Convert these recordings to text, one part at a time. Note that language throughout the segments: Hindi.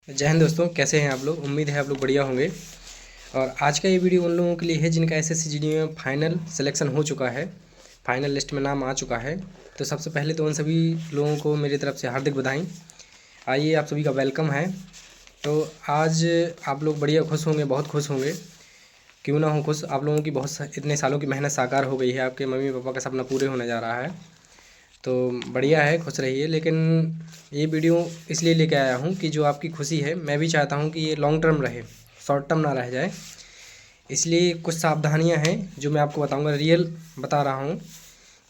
जय हिंद दोस्तों, कैसे हैं आप लोग। उम्मीद है आप लोग बढ़िया होंगे। और आज का ये वीडियो उन लोगों के लिए है जिनका एसएससी जीडी में फाइनल सिलेक्शन हो चुका है, फाइनल लिस्ट में नाम आ चुका है। तो सबसे पहले तो उन सभी लोगों को मेरी तरफ से हार्दिक बधाई। आइए, आप सभी का वेलकम है। तो आज आप लोग बढ़िया खुश होंगे, बहुत खुश होंगे। क्यों ना हो खुश, आप लोगों की इतने सालों की मेहनत साकार हो गई है, आपके मम्मी पापा का सपना पूरे होने जा रहा है। तो बढ़िया है, खुश रहिए। लेकिन ये वीडियो इसलिए लेके आया हूँ कि जो आपकी खुशी है, मैं भी चाहता हूँ कि ये लॉन्ग टर्म रहे, शॉर्ट टर्म ना रह जाए। इसलिए कुछ सावधानियाँ हैं जो मैं आपको बताऊँगा, रियल बता रहा हूँ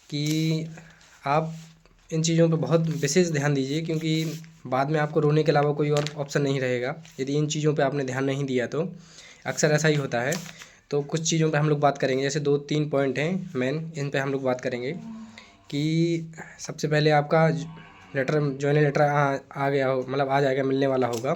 कि आप इन चीज़ों पे बहुत विशेष ध्यान दीजिए, क्योंकि बाद में आपको रोने के अलावा कोई और ऑप्शन नहीं रहेगा यदि इन चीज़ों पे आपने ध्यान नहीं दिया तो। अक्सर ऐसा ही होता है। तो कुछ चीज़ों पे हम लोग बात करेंगे, जैसे 2-3 पॉइंट हैं मेन, इन पे हम लोग बात करेंगे कि सबसे पहले आपका लेटर, जॉइनिंग लेटर आ गया हो, मतलब आ जाएगा, मिलने वाला होगा।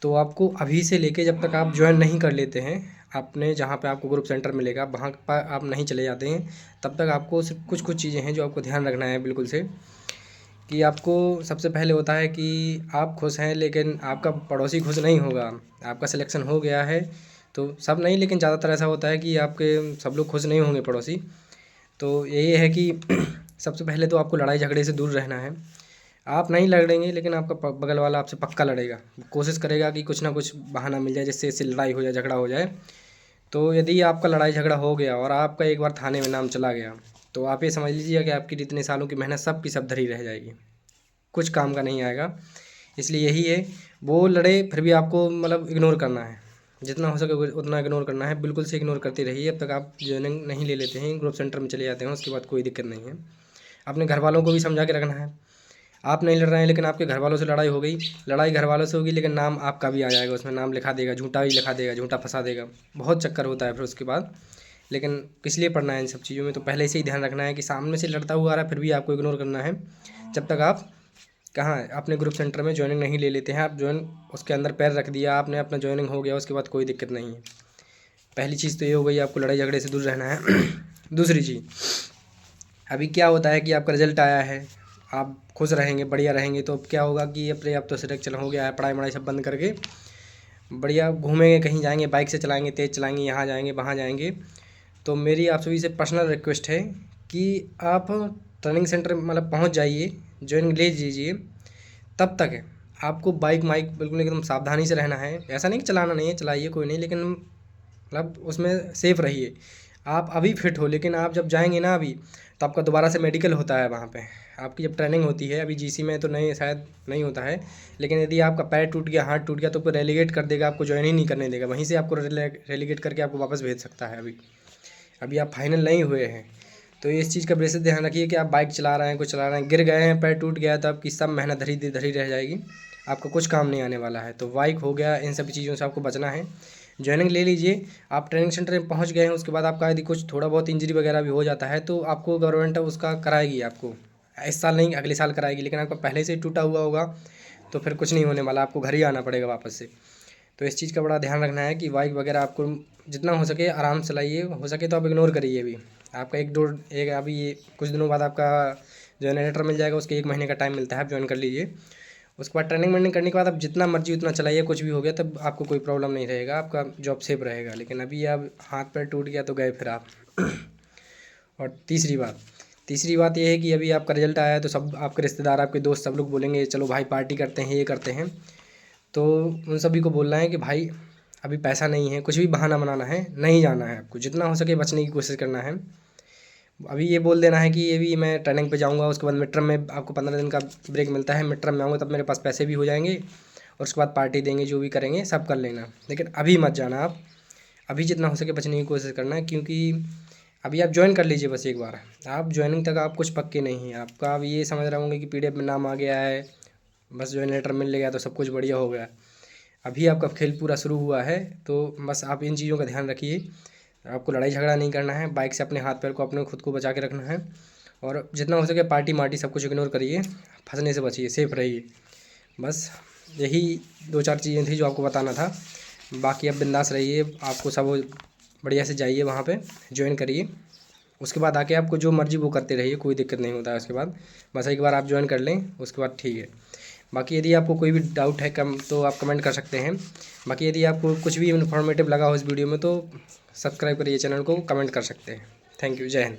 तो आपको अभी से लेके जब तक आप ज्वाइन नहीं कर लेते हैं, आपने जहाँ पे आपको ग्रुप सेंटर मिलेगा वहाँ पर आप नहीं चले जाते हैं, तब तक आपको सिर्फ कुछ कुछ चीज़ें हैं जो आपको ध्यान रखना है बिल्कुल से। कि आपको सबसे पहले होता है कि आप खुश हैं लेकिन आपका पड़ोसी खुश नहीं होगा। आपका सिलेक्शन हो गया है तो सब नहीं, लेकिन ज़्यादातर ऐसा होता है कि आपके सब लोग खुश नहीं होंगे, पड़ोसी। तो यही है कि सबसे पहले तो आपको लड़ाई झगड़े से दूर रहना है। आप नहीं लड़ेंगे लेकिन आपका बगल वाला आपसे पक्का लड़ेगा, कोशिश करेगा कि कुछ ना कुछ बहाना मिल जाए जिससे इससे लड़ाई हो जाए, झगड़ा हो जाए। तो यदि आपका लड़ाई झगड़ा हो गया और आपका एक बार थाने में नाम चला गया, तो आप ये समझ लीजिए कि आपकी इतने सालों की मेहनत सब की सब धरी रह जाएगी, कुछ काम का नहीं आएगा। इसलिए यही है, वो लड़े फिर भी आपको मतलब इग्नोर करना है, जितना हो सके उतना इग्नोर करना है, बिल्कुल से इग्नोर करते रहिए। अब तक आप ज्वाइनिंग नहीं ले लेते हैं, ग्रुप सेंटर में चले जाते हैं, उसके बाद कोई दिक्कत नहीं है। अपने घर वालों को भी समझा के रखना है। आप नहीं लड़ रहे हैं लेकिन आपके घर वालों से लड़ाई हो गई, लड़ाई घर वालों से होगी लेकिन नाम आपका भी आ जाएगा, उसमें नाम लिखा देगा, झूठा ही लिखा देगा, झूठा फंसा देगा, बहुत चक्कर होता है फिर उसके बाद। लेकिन किस लिए पढ़ना है इन सब चीज़ों में, तो पहले से ही ध्यान रखना है कि सामने से लड़ता हुआ आ रहा है फिर भी आपको इग्नोर करना है, जब तक आप कहाँ अपने ग्रुप सेंटर में ज्वाइनिंग नहीं ले लेते हैं। आप ज्वाइन उसके अंदर पैर रख दिया आपने, अपना ज्वाइनिंग हो गया, उसके बाद कोई दिक्कत नहीं है। पहली चीज़ तो ये हो गई, आपको लड़ाई झगड़े से दूर रहना है। दूसरी चीज़, अभी क्या होता है कि आपका रिजल्ट आया है, आप खुश रहेंगे, बढ़िया रहेंगे, तो अब क्या होगा कि अपने अब तो सिलेक्शन हो गया है, पढ़ाई वढ़ाई सब बंद करके बढ़िया घूमेंगे, कहीं जाएंगे, बाइक से चलाएंगे, तेज़ चलाएंगे, यहाँ जाएंगे वहाँ जाएंगे। तो मेरी आप सभी से पर्सनल रिक्वेस्ट है कि आप ट्रेनिंग सेंटर मतलब पहुँच जाइए, ज्वाइनिंग ले लीजिए। तब तक है आपको बाइक माइक बिल्कुल एकदम सावधानी से रहना है। ऐसा नहीं कि चलाना नहीं है, चलाइए कोई नहीं, लेकिन मतलब उसमें सेफ़ रहिए। आप अभी फिट हो, लेकिन आप जब जाएंगे ना अभी, तो आपका दोबारा से मेडिकल होता है वहाँ पे, आपकी जब ट्रेनिंग होती है। अभी जीसी में तो नहीं, शायद नहीं होता है, लेकिन यदि आपका पैर टूट गया, हाथ टूट गया, तो आपको रेलीगेट कर देगा, आपको ज्वाइन ही नहीं करने देगा, वहीं से आपको रेलीगेट करके आपको वापस भेज सकता है। अभी अभी आप फाइनल नहीं हुए हैं। तो इस चीज़ का विशेष ध्यान रखिए कि आप बाइक चला रहे हैं, कुछ चला रहे हैं, गिर गए हैं, पैर टूट गया है, तो आपकी सब मेहनत धरी धरी रह जाएगी, आपका कुछ काम नहीं आने वाला है। तो बाइक हो गया, इन सभी चीज़ों से आपको बचना है। ज्वाइनिंग ले लीजिए। आप ट्रेनिंग सेंटर में पहुंच गए हैं, उसके बाद आपका यदि कुछ थोड़ा बहुत इंजरी वगैरह भी हो जाता है तो आपको गवर्नमेंट उसका कराएगी, आपको इस साल नहीं अगले साल कराएगी। लेकिन आपका पहले से ही टूटा हुआ होगा तो फिर कुछ नहीं होने वाला, आपको घर ही आना पड़ेगा वापस से। तो इस चीज़ का बड़ा ध्यान रखना है कि बाइक वगैरह आपको जितना हो सके आराम से चलाइए, हो सके तो आप इग्नोर करिए। अभी आपका एक अभी ये कुछ दिनों बाद आपका ज्वाइन लेटर मिल जाएगा, उसके 1 महीने का टाइम मिलता है, आप ज्वाइन कर लीजिए। उसके बाद ट्रेनिंग वेनिंग करने के बाद आप जितना मर्जी उतना चलाइए, कुछ भी हो गया तब आपको कोई प्रॉब्लम नहीं रहेगा, आपका जॉब सेफ रहेगा। लेकिन अभी आप हाथ पैर टूट गया तो गए फिर आप। और तीसरी बात ये है कि अभी आपका रिजल्ट आया है तो सब आपके रिश्तेदार, आपके दोस्त, सब लोग बोलेंगे चलो भाई पार्टी करते हैं, ये करते हैं। तो उन सभी को बोलना है कि भाई अभी पैसा नहीं है, कुछ भी बहाना बनाना है, नहीं जाना है, आपको जितना हो सके बचने की कोशिश करना है। अभी ये बोल देना है कि ये भी मैं ट्रेनिंग पे जाऊंगा, उसके बाद मिड टर्म में आपको 15 दिन का ब्रेक मिलता है, मिड टर्म में आऊँगा तब मेरे पास पैसे भी हो जाएंगे, और उसके बाद पार्टी देंगे, जो भी करेंगे सब कर लेना। लेकिन अभी मत जाना आप, अभी जितना हो सके बचने की कोशिश करना है, क्योंकि अभी आप ज्वाइन कर लीजिए बस एक बार। आप ज्वाइनिंग तक आप कुछ पक्के नहीं हैं, आपका अब ये समझ रहे होंगे कि पीडीएफ में नाम आ गया है, बस ज्वाइन लेटर मिल गया तो सब कुछ बढ़िया हो गया। अभी आपका खेल पूरा शुरू हुआ है, तो बस आप इन चीज़ों का ध्यान रखिए। आपको लड़ाई झगड़ा नहीं करना है, बाइक से अपने हाथ पैर को, अपने खुद को बचा के रखना है, और जितना हो सके पार्टी मार्टी सब कुछ इग्नोर करिए, फंसने से बचिए, सेफ रहिए। बस यही 2-4 चीज़ें थी जो आपको बताना था। बाकी अब बिंदास रहिए, आपको सब बढ़िया से जाइए वहाँ पे ज्वाइन करिए, उसके बाद आके आपको जो मर्ज़ी वो करते रहिए, कोई दिक्कत नहीं होता है उसके बाद। बस एक बार आप ज्वाइन कर लें उसके बाद ठीक है। बाकी यदि आपको कोई भी डाउट है कम तो आप कमेंट कर सकते हैं। बाकी यदि आपको कुछ भी इन्फॉर्मेटिव लगा हो इस वीडियो में तो सब्सक्राइब करिए चैनल को, कमेंट कर सकते हैं। थैंक यू, जय हिंद।